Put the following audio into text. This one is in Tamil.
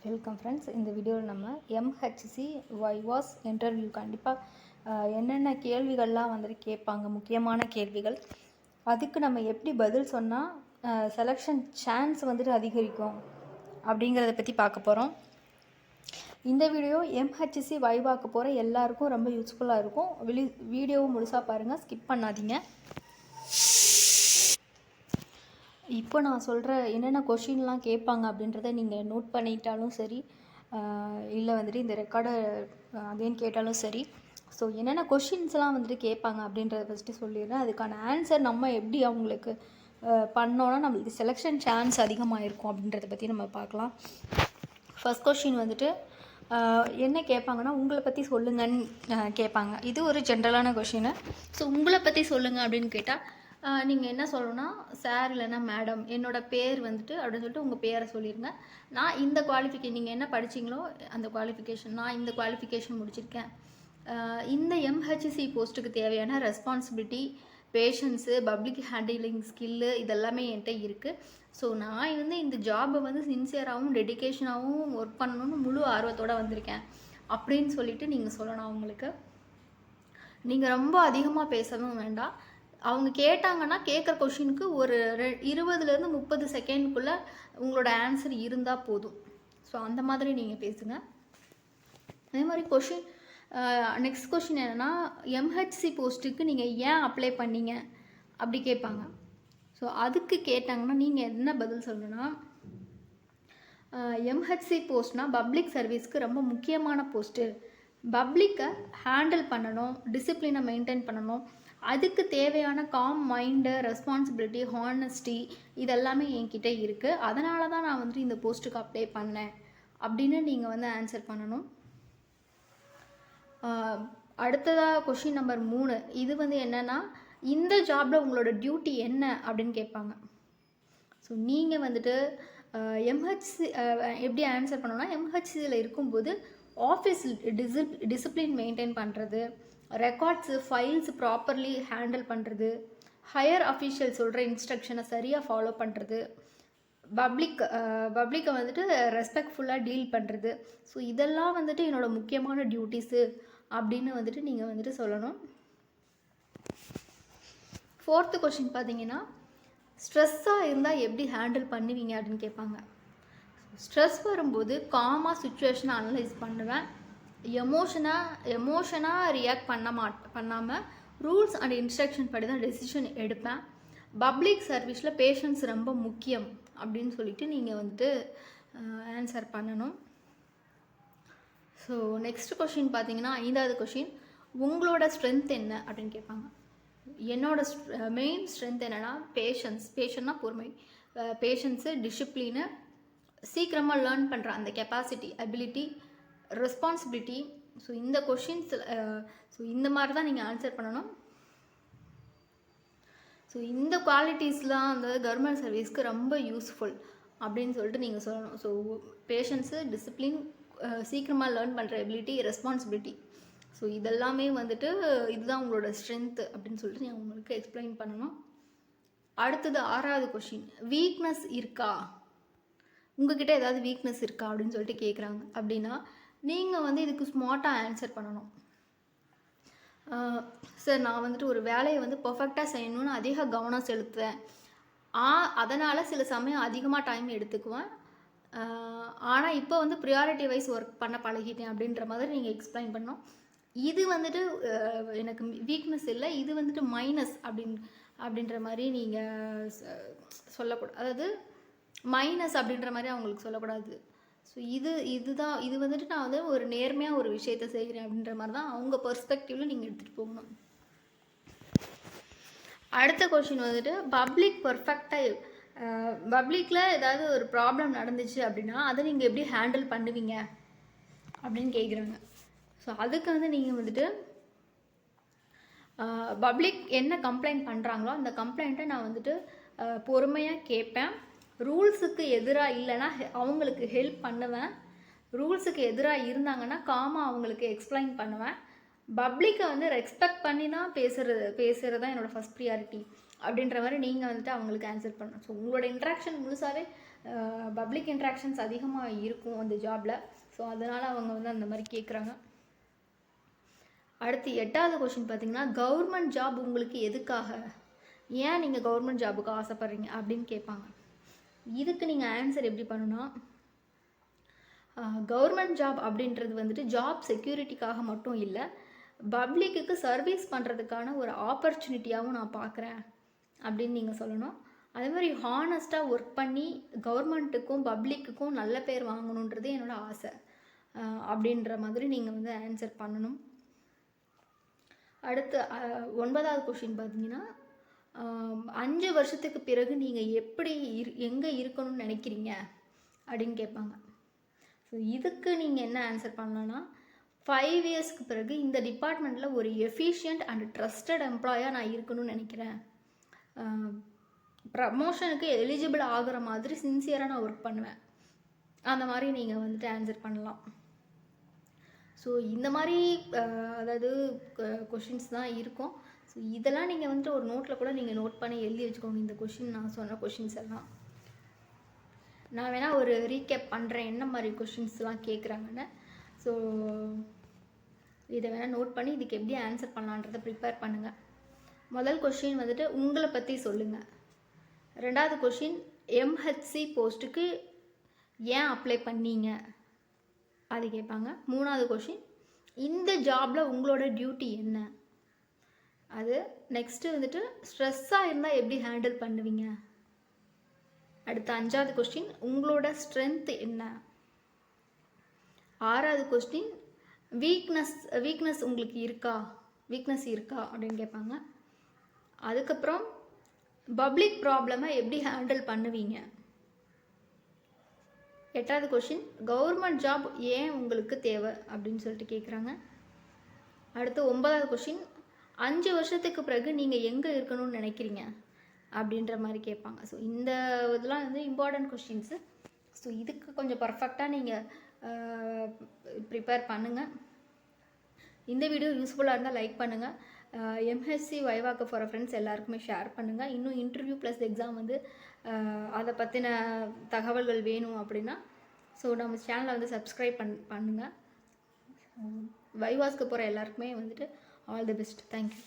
Welcome friends. இந்த வீடியோவில் நம்ம எம்ஹெச்சி வைவாஸ் இன்டர்வியூ கண்டிப்பாக என்னென்ன கேள்விகள்லாம் வந்துட்டு கேட்பாங்க, முக்கியமான கேள்விகள், அதுக்கு நம்ம எப்படி பதில் சொன்னால் செலெக்ஷன் சான்ஸ் வந்துட்டு அதிகரிக்கும் அப்படிங்கிறத பற்றி பார்க்க போகிறோம். இந்த வீடியோ எம்ஹெச்சி வைவாக்கு போகிற எல்லாருக்கும் ரொம்ப யூஸ்ஃபுல்லாக இருக்கும். வீடியோவும் முழுசாக பாருங்கள், ஸ்கிப் பண்ணாதீங்க. இப்போ நான் சொல்கிற என்னென்ன கொஷின்லாம் கேட்பாங்க அப்படின்றத நீங்கள் நோட் பண்ணிட்டாலும் சரி, இல்லை வந்துட்டு இந்த ரெக்கார்டை அகைன் கேட்டாலும் சரி. ஸோ என்னென்ன கொஷின்ஸ்லாம் வந்துட்டு கேட்பாங்க அப்படின்றத ஃபஸ்ட்டு சொல்லிடுறேன். அதுக்கான ஆன்சர் நம்ம எப்படி அவங்களுக்கு பண்ணோன்னா நம்மளுக்கு செலெக்ஷன் சான்ஸ் அதிகமாக இருக்கும் அப்படின்றத பற்றி நம்ம பார்க்கலாம். ஃபஸ்ட் கொஷின் வந்துட்டு என்ன கேட்பாங்கன்னா, உங்களை பற்றி சொல்லுங்கன்னு கேட்பாங்க. இது ஒரு ஜென்ரலான கொஷினு. ஸோ உங்களை பற்றி சொல்லுங்கள் அப்படின்னு கேட்டால் நீங்கள் என்ன சொல்லணும்னா, சார் இல்லைன்னா மேடம், என்னோடய பேர் வந்துட்டு அப்படின்னு சொல்லிட்டு உங்கள் பேரை சொல்லிடுங்க. நான் இந்த நீங்கள் என்ன படிச்சிங்களோ அந்த குவாலிஃபிகேஷன், நான் இந்த குவாலிஃபிகேஷன் முடிச்சிருக்கேன், இந்த எம்ஹெச்சி போஸ்ட்டுக்கு தேவையான ரெஸ்பான்சிபிலிட்டி, பேஷன்ஸு, பப்ளிக் ஹேண்டிலிங் ஸ்கில்லு இதெல்லாமே என்கிட்ட இருக்குது. ஸோ நான் இந்த ஜாபை சின்சியராகவும் டெடிக்கேஷனாகவும் ஒர்க் பண்ணணும்னு முழு ஆர்வத்தோடு வந்திருக்கேன் அப்படின்னு சொல்லிட்டு நீங்கள் சொல்லணும் அவங்களுக்கு. நீங்கள் ரொம்ப அதிகமாக பேசவும் வேண்டாம். அவங்க கேட்டாங்கன்னா கேட்குற கொஷினுக்கு ஒரு 20லேருந்து 30 செகண்டுக்குள்ளே உங்களோட ஆன்சர் இருந்தால் போதும். ஸோ அந்த மாதிரி நீங்கள் பேசுங்க. அதே மாதிரி நெக்ஸ்ட் கொஷின் என்னென்னா, எம்ஹெச்சி போஸ்ட்டுக்கு நீங்கள் ஏன் அப்ளை பண்ணீங்க அப்படி கேட்பாங்க. ஸோ அதுக்கு கேட்டாங்கன்னா நீங்கள் என்ன பதில் சொல்லணும்னா, எம்ஹெச்சி போஸ்ட்னால் பப்ளிக் சர்வீஸ்க்கு ரொம்ப முக்கியமான போஸ்ட்டு. பப்ளிக்கை ஹேண்டில் பண்ணணும், டிசிப்ளினை மெயின்டைன் பண்ணணும், அதுக்கு தேவையான காம் மைண்டு, ரெஸ்பான்சிபிலிட்டி, ஹானஸ்டி இதெல்லாமே என்கிட்ட இருக்குது. அதனால தான் நான் இந்த போஸ்ட்டுக்கு அப்ளை பண்ணேன் அப்படின்னு நீங்கள் ஆன்சர் பண்ணணும். அடுத்ததாக கொஷின் நம்பர் 3. இது என்னென்னா, இந்த ஜாபில் உங்களோட டியூட்டி என்ன அப்படின்னு கேட்பாங்க. ஸோ நீங்கள் எம்ஹெச்சி எப்படி ஆன்சர் பண்ணணும்னா, எம்ஹெச்சியில் இருக்கும்போது ஆஃபீஸ் டிசிப்ளின் மெயின்டைன் பண்ணுறது, ரெக்கார்ட்ஸு ஃபைல்ஸ் ப்ராப்பர்லி ஹேண்டில் பண்ணுறது, ஹையர் அஃபீஷியல் சொல்கிற இன்ஸ்ட்ரக்ஷனை சரியாக ஃபாலோ பண்ணுறது, பப்ளிக்கை ரெஸ்பெக்ட்ஃபுல்லாக டீல் பண்ணுறது. ஸோ இதெல்லாம் என்னோடய முக்கியமான டியூட்டிஸு அப்படின்னு நீங்கள் சொல்லணும். 4th கொஷின் பார்த்தீங்கன்னா, ஸ்ட்ரெஸ்ஸாக இருந்தால் எப்படி ஹேண்டில் பண்ணுவீங்க அப்படின்னு கேட்பாங்க. ஸ்ட்ரெஸ் வரும்போது காமாக சுச்சுவேஷனை அனலைஸ் பண்ணுவேன். எமோஷனாக ரியாக்ட் பண்ணாமல் ரூல்ஸ் அண்ட் இன்ஸ்ட்ரக்ஷன் படி தான் டெசிஷன் எடுப்பேன். பப்ளிக் சர்வீஸில் பேஷன்ஸ் ரொம்ப முக்கியம் அப்படின்னு சொல்லிட்டு நீங்கள் ஆன்சர் பண்ணணும். ஸோ நெக்ஸ்ட் கொஷின் பார்த்தீங்கன்னா, 5வது கொஷின், உங்களோட ஸ்ட்ரென்த் என்ன அப்படின்னு கேட்பாங்க. என்னோட மெயின் ஸ்ட்ரென்த் என்னென்னா பேஷன்னா பொறுமை, பேஷன்ஸு, டிசிப்ளினு, சீக்கிரமாக லேர்ன் பண்ணுற அந்த கெப்பாசிட்டி, அபிலிட்டி, ரெஸ்பான்சிபிலிட்டி. ஸோ இந்த கொஷின்ஸ் இந்த மாதிரி தான் நீங்கள் ஆன்சர் பண்ணணும். ஸோ இந்த குவாலிட்டிஸ்லாம் கவர்மெண்ட் சர்வீஸ்க்கு ரொம்ப யூஸ்ஃபுல் அப்படின்னு சொல்லிட்டு நீங்கள் சொல்லணும். ஸோ பேஷன்ஸு, டிசிப்ளின், சீக்கிரமாக லேர்ன் பண்ணுற எபிலிட்டி, ரெஸ்பான்சிபிலிட்டி. ஸோ இதெல்லாமே இதுதான் உங்களோட ஸ்ட்ரென்த்து அப்படின்னு சொல்லிட்டு நீங்கள் உங்களுக்கு எக்ஸ்பிளைன் பண்ணணும். அடுத்தது 6வது கொஷின், வீக்னஸ் இருக்கா, உங்ககிட்ட ஏதாவது வீக்னஸ் இருக்கா அப்படின்னு சொல்லிட்டு கேட்குறாங்க. அப்படின்னா நீங்கள் இதுக்கு ஸ்மார்ட்டாக ஆன்சர் பண்ணணும். சார், நான் ஒரு வேலையை பர்ஃபெக்டாக செய்யணும்னு அதிக கவனம் செலுத்துவேன், அதனால் சில சமயம் அதிகமாக டைம் எடுத்துக்குவேன், ஆனால் இப்போ ப்ரியாரிட்டி வைஸ் ஒர்க் பண்ண பழகிட்டேன் அப்படின்ற மாதிரி நீங்கள் எக்ஸ்பிளைன் பண்ணணும். இது எனக்கு வீக்னஸ் இல்லை, இது மைனஸ் அப்படின்ற மாதிரி நீங்கள் சொல்லக்கூடாது. அதாவது மைனஸ் அப்படின்ற மாதிரி அவங்களுக்கு சொல்லக்கூடாது. ஸோ இது நான் ஒரு நேர்மையாக ஒரு விஷயத்தை செய்கிறேன் அப்படின்ற மாதிரி தான் அவங்க பெர்ஸ்பெக்டிவில் நீங்கள் எடுத்துகிட்டு போகணும். அடுத்த கொஷின் பப்ளிக்கில் ஏதாவது ஒரு ப்ராப்ளம் நடந்துச்சு அப்படின்னா அதை நீங்கள் எப்படி ஹேண்டில் பண்ணுவீங்க அப்படின்னு கேட்குறாங்க. ஸோ அதுக்கு நீங்கள் பப்ளிக் என்ன கம்ப்ளைண்ட் பண்ணுறாங்களோ அந்த கம்ப்ளைண்ட்டை நான் பொறுமையாக கேட்பேன். ரூல்ஸுக்கு எதிராக இல்லைன்னா அவங்களுக்கு ஹெல்ப் பண்ணுவேன். ரூல்ஸுக்கு எதிராக இருந்தாங்கன்னா அவங்களுக்கு எக்ஸ்பிளைன் பண்ணுவேன். பப்ளிக்கை ரெஸ்பெக்ட் பண்ணி தான் பேசுகிறது தான் என்னோடய ஃபஸ்ட் ப்ரியாரிட்டி அப்படின்ற மாதிரி நீங்கள் அவங்களுக்கு ஆன்சர் பண்ணணும். ஸோ உங்களோட இன்ட்ராக்ஷன் முழுசாகவே பப்ளிக் இன்ட்ராக்ஷன்ஸ் அதிகமாக இருக்கும் அந்த ஜாபில். ஸோ அதனால் அவங்க வந்து அந்த மாதிரி கேட்குறாங்க. அடுத்து 8வது கொஷின் பார்த்தீங்கன்னா, கவர்மெண்ட் ஜாப் உங்களுக்கு எதுக்காக, ஏன் நீங்கள் கவர்மெண்ட் ஜாபுக்கு ஆசைப்பட்றீங்க அப்படின்னு கேட்பாங்க. இதுக்கு நீங்கள் ஆன்சர் எப்படி பண்ணணும்னா, கவர்மெண்ட் ஜாப் அப்படின்றது வந்துட்டு ஜாப் செக்யூரிட்டிக்காக மட்டும் இல்லை, பப்ளிக்கு சர்வீஸ் பண்ணுறதுக்கான ஒரு ஆப்பர்ச்சுனிட்டியாகவும் நான் பார்க்குறேன் அப்படின்னு நீங்கள் சொல்லணும். அதே மாதிரி ஹானஸ்ட்டாக ஒர்க் பண்ணி கவர்மெண்ட்டுக்கும் பப்ளிக்குக்கும் நல்ல பேர் வாங்கணுன்றது என்னோடய ஆசை அப்படின்ற மாதிரி நீங்கள் வந்து ஆன்சர் பண்ணணும். அடுத்து 9வது கொஷின் பார்த்தீங்கன்னா, 5 வருஷத்துக்கு பிறகு நீங்கள் எப்படி எங்கே இருக்கணும்னு நினைக்கிறீங்க அப்படின்னு கேட்பாங்க. ஸோ இதுக்கு நீங்கள் என்ன ஆன்சர் பண்ணலான்னா, 5 இயர்ஸ்க்கு பிறகு இந்த டிபார்ட்மெண்ட்டில் ஒரு எஃபிஷியன்ட் அண்ட் ட்ரஸ்டட் எம்ப்ளாயாக நான் இருக்கணும்னு நினைக்கிறேன், ப்ரமோஷனுக்கு எலிஜிபிள் ஆகிற மாதிரி சின்சியராக நான் ஒர்க் பண்ணுவேன், அந்த மாதிரி நீங்கள் வந்துட்டு ஆன்சர் பண்ணலாம். ஸோ இந்த மாதிரி அதாவது கொஷின்ஸ் தான் இருக்கும். ஸோ இதெல்லாம் நீங்கள் வந்துட்டு ஒரு நோட்டில் கூட நீங்கள் நோட் பண்ணி எழுதி வச்சுக்கோங்க. இந்த கொஷின் நான் சொன்ன கொஷின்ஸ் எல்லாம் நான் வேணால் ஒரு ரீகேப் பண்ணுறேன் என்ன மாதிரி கொஷின்ஸ்லாம் கேட்குறாங்கன்னு. ஸோ இதை வேணால் நோட் பண்ணி இதுக்கு எப்படி ஆன்சர் பண்ணலான்றதை ப்ரிப்பேர் பண்ணுங்கள். முதல் கொஷின் வந்துட்டு உங்களை பற்றி சொல்லுங்கள். 2வது கொஷின் எம்ஹெச்சி போஸ்ட்டுக்கு ஏன் அப்ளை பண்ணீங்க அது கேட்பாங்க. 3வது கொஷின் இந்த ஜாபில் உங்களோட டியூட்டி என்ன அது. நெக்ஸ்ட்டு வந்துட்டு ஸ்ட்ரெஸ்ஸாக இருந்தால் எப்படி ஹேண்டில் பண்ணுவீங்க. அடுத்த 5வது கொஸ்டின் உங்களோட ஸ்ட்ரென்த் என்ன. 6வது கொஸ்டின் வீக்னஸ் உங்களுக்கு இருக்கா, வீக்னஸ் இருக்கா அப்படின்னு கேட்பாங்க. அதுக்கப்புறம் பப்ளிக் ப்ராப்ளமை எப்படி ஹேண்டில் பண்ணுவீங்க. 8வது கொஷின் கவர்மெண்ட் ஜாப் ஏன் உங்களுக்கு தேவை அப்படின்னு சொல்லிட்டு கேட்குறாங்க. அடுத்து 9வது கொஷின் 5 வருஷத்துக்கு பிறகு நீங்கள் எங்கே இருக்கணும்னு நினைக்கிறீங்க அப்படின்ற மாதிரி கேட்பாங்க. ஸோ இந்த இதெல்லாம் வந்து இம்பார்ட்டன்ட் கொஷின்ஸு. ஸோ இதுக்கு கொஞ்சம் பர்ஃபெக்டாக நீங்கள் ப்ரிப்பேர் பண்ணுங்கள். இந்த வீடியோ யூஸ்ஃபுல்லாக இருந்தால் லைக் பண்ணுங்கள். எம்ஹெச்சி வைவாக்கு போகிற ஃப்ரெண்ட்ஸ் எல்லாருக்குமே ஷேர் பண்ணுங்கள். இன்னும் இன்டர்வியூ ப்ளஸ் எக்ஸாம் வந்து அதை பற்றின தகவல்கள் வேணும் அப்படின்னா ஸோ நம்ம சேனலை வந்து சப்ஸ்கிரைப் பண்ணுங்கள். வைவாஸ்க்கு போகிற எல்லாருக்குமே வந்துட்டு ஆல் தி பெஸ்ட். தேங்க்யூ.